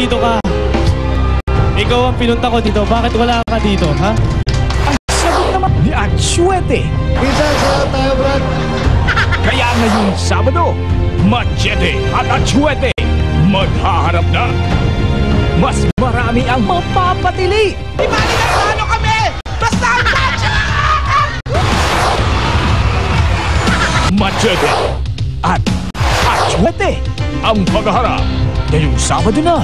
nandito ka? Ikaw ang pinunta ko dito. Bakit wala ka dito, ha? Ang sagot naman ni Atsuete. Isa sa tayo, Brad. Kaya ngayong Sabado, Machete at Atsuete maghaharap na. Mas marami ang mapapatili. Di ba ano kami? Basta ang Machete at Atsuete ang paghaharap ngayong Sabado na.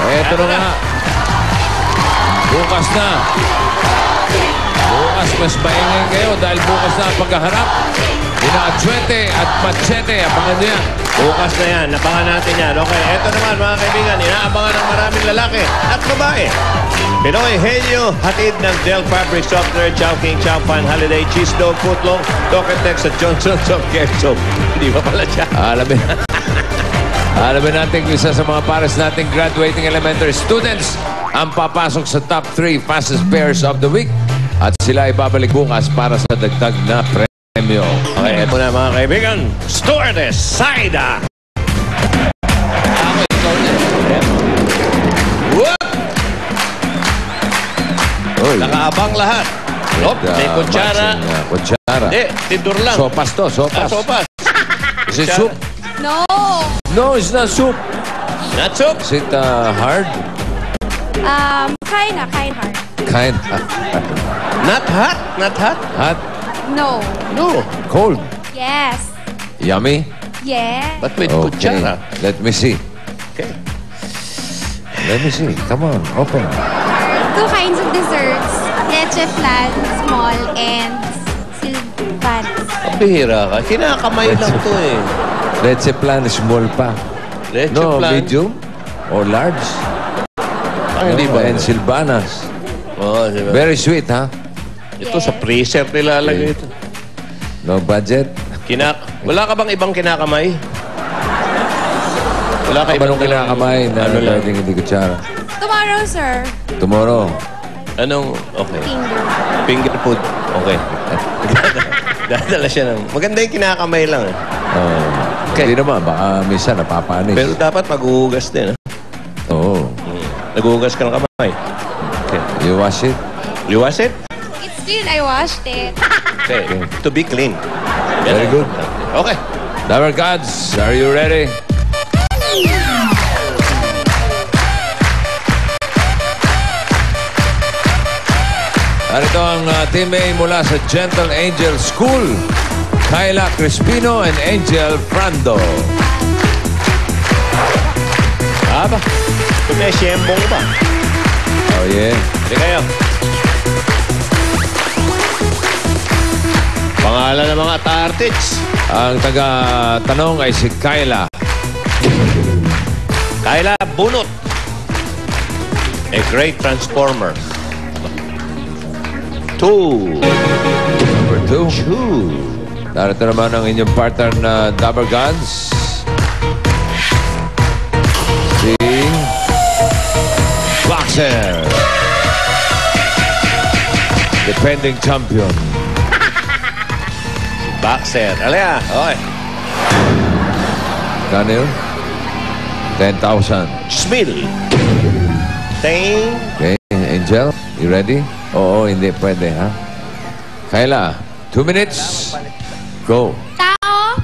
Eto na nga. Bukas na. Bukas mas maingay kayo dahil bukas na ang paghaharap. Dina Atsuete at Machete. Abangan nyo yan. Bukas na yan. Nabangan natin yan. Okay, eto naman mga kaibigan. Inaabangan ng maraming lalaki at babae. Pinoy Henyo, hatid ng Del Fabric Software, Chowking, Chowpan, Holiday, Cheese Dog, Footlong, Tokatex at Johnson Soft Care Soap. Hindi ba pala siya? Alamin natin kung isa sa mga pares nating graduating elementary students ang papasok sa top 3 fastest pairs of the week. At sila ay babalik bukas para sa dagdag na premyo. Okay, eto na mga kaibigan. Stewardess Saida. Nakaabang lahat. May kutsara. Kutsara. Tindur lang. Sopas to, sopas. Sopas. Is it soup? No. No, it's not soup. Not soup. Is it hard? Kinda hard. Kind. Not hot. Not hot. Hot? No. No. Cold? Yes. Yummy? Yes. But with kutsara. Let me see. Okay. Let me see. Come on, open. 2 kinds of desserts. Leche flan, small, and silvan. Pabihira ka. Kinakamay lang to eh. Leche plan, small pa. Leche No, plan. medium or large. Hindi ba? And Silvanas. Oh, diba? Very sweet, ha? Ito sa freezer nilalagay ito. No budget. Wala ka bang ibang kinakamay? Wala ka Ibang kinakamay na Ano lang? pwedeng hindi kutsara. Tomorrow, sir. Tomorrow. Anong, okay. Finger. Finger food. Okay. Dadala siya ng... Maganda yung kinakamay lang. Eh. Hindi naman, baka minsan napapanis. Pero dapat maghuhugas din. Oo. Naghuhugas ka ng kamay. Okay. You wash it? You wash it? It's clean. I washed it. Okay. To be clean. Very good. Okay. Lover Gods, are you ready? Narito ang Team A mula sa Gentle Angel School. Kyla Crispino and Angel Frando. Aba. Ito may siyembong ba? Oh yeah. Hindi kayo. Pangalan ng mga tartits. Ang taga-tanong ay si Kyla. Kyla Bunot. A great transformer. 2. Number 2. Narito naman ang inyong partner na Dabber Gods. Si Boxer. Defending champion. Boxer. Alaya. Okay. Kano yun? 10,000. Smil. Tang. Okay, Angel, you ready? Oo, hindi pwede, ha? Kyla, 2 minutes. Go. Tao?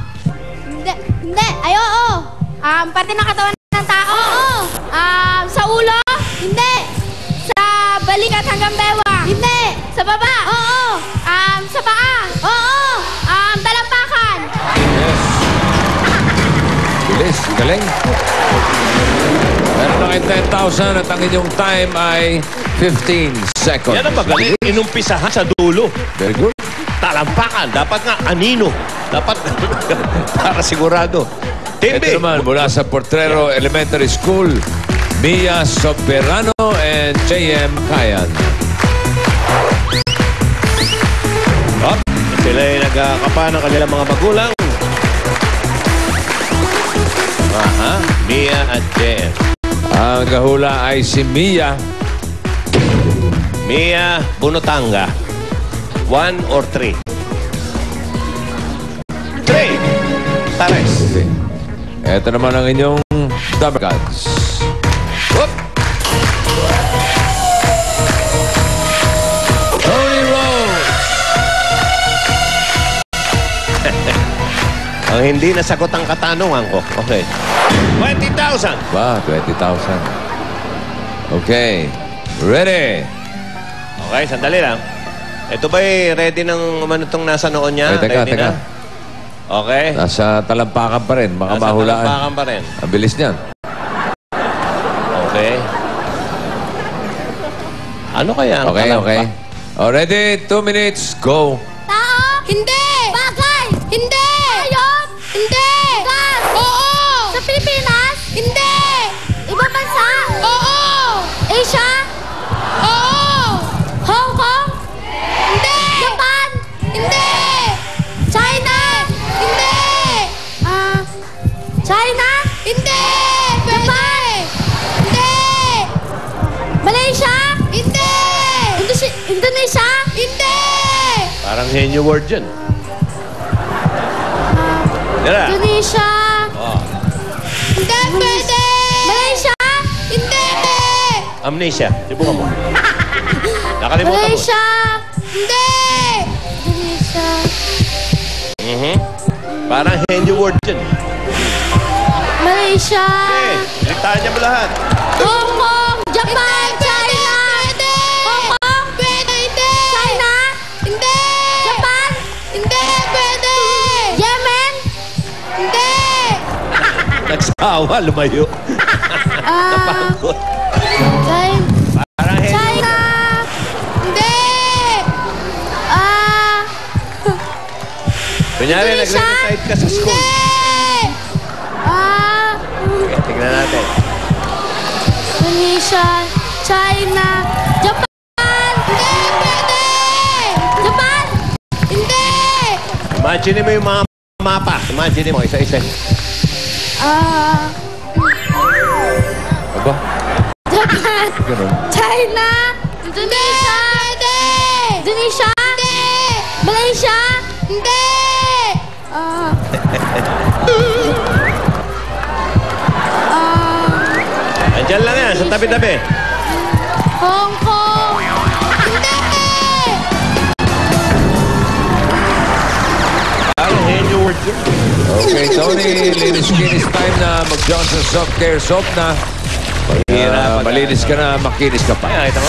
Hindi. Hindi. Ay, oo. Parte ng katawan ng tao? Oo. Sa ulo? Hindi. Sa balikat hanggang bewa? Hindi. Sa baba? Oo. Sa paa? Oo. Talampakan? Yes. Bilis, galing. Meron na kayo 10,000 at ang inyong time ay 15 seconds. Yan ang magaling. Inumpisahan sa dulo. Very good. Talampakan. Dapat nga anino. Dapat para sigurado. Team B. Ito naman mula sa Portrero Elementary School, Mia Soberano and J.M. Kayan. Up. Sila ay nagkakapa ng kanilang mga magulang. Mia at J.M. Ang kahula ay si Mia. Mia Bunotanga. 1 or 3? 3. Pares. Okay. Ito naman ang inyong double cards. Whoop! Tony Rose. Ang hindi nasagot ang katanungan ko. Okay. 20,000. Ba, 20,000. Okay. Ready? Okay, sandali lang. Ito ba'y ready ng itong nasa noon niya? Teka, Ready teka. na? Okay. Nasa talampakan pa rin. Baka Nasa mahulaan. talampakan pa rin. Ang bilis niyan. Okay. Ano kaya ang Okay, talampa? okay. Oh, ready? 2 minutes. Go. Tao? Hindi! Bagay? Hindi! Hayop? Hindi! Gas? Oo! Sa Pilipinas? Hindi! Ibang bansa? Oo! Asia? Oo! Hong Kong? Hindi! Japan? Hindi! China? Hindi! China? Hindi! Japan? Hindi! Malaysia? Hindi! Indonesia? Hindi! Parang henyo word dyan. Dira. Indonesia? Oh. Hindi pwede! Malaysia? Hindi! Amnesia. Subukan mo. Nakalimutan mo. Malaysia? Hindi! Indonesia? Parang henyo word dyan. Malaysia? Okay. Litaan niya mo lahat. Hong Kong? Japan? China? Pwede! Hong Kong? Pwede! Hindi! China? Hindi! Japan? Hindi! Pwede! Yemen? Hindi! Nagsawa, lumayo. Napagod. Parang henyo. China? Hindi! Kunyari, Indonesia? nag-recite ka sa school. Hindi! Okay, tignan natin. Indonesia, China, Japan! Hindi! Pwede! Japan! Hindi! Imagine mo yung mga mapa. Imagine mo, isa-isa. Aba? Japan! Ganun. China! Indonesia! Hindi! Indonesia! Hindi! Malaysia! Hindi! Andyan lang yan, sa tabi-tabi. Hong Kong! Hindi! Parang henyo word yun. Okay, Tony, linis kinis time na mag-Johnson Soft Care Soap na. Malinis ka na, makinis ka pa. Ayan, kita mo.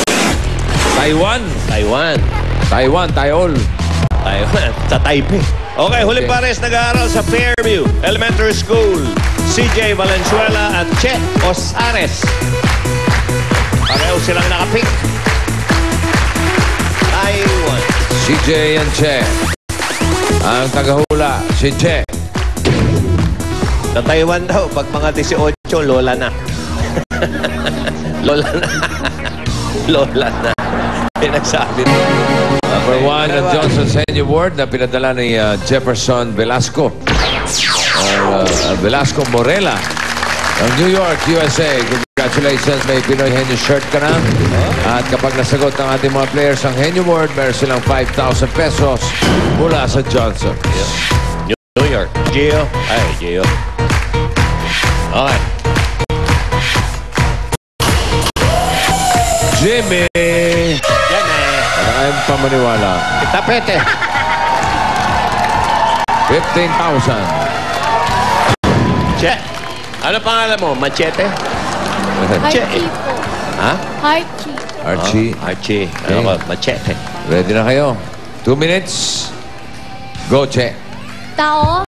Taiwan. Taiwan. Taiwan, Taiol. Taiwan. Sa Taipei. Okay, huling Okay. pares nag-aaral sa Fairview Elementary School. CJ Valenzuela at Che Osares. Pareho silang nakapink. Taiwan. CJ and Che. Ang tagahula, si Che. Sa Taiwan daw, pag mga 18, lola na. Lola na. Lola na. Pinagsabi na. Number 1, ang Johnson Senior Award na pinadala ni Jefferson Velasco. Velasco Morela ng New York, USA. Congratulations, may Pinoy Henyo shirt ka na. At kapag nasagot ng ating mga players ang Henyo Award, meron silang 5,000 pesos mula sa Johnson. New York. Gio. Ay, Gio. Okay. Jimmy! Yan eh. Ano kayong pamaniwala? Tapete. 15,000. Che. Ano pangalan mo? Machete? Che. Archie po. Ha? Archie. Archie, Archie. Okay. Ano ba? Machete. ready na kayo? 2 minutes. Go, Che. Tao?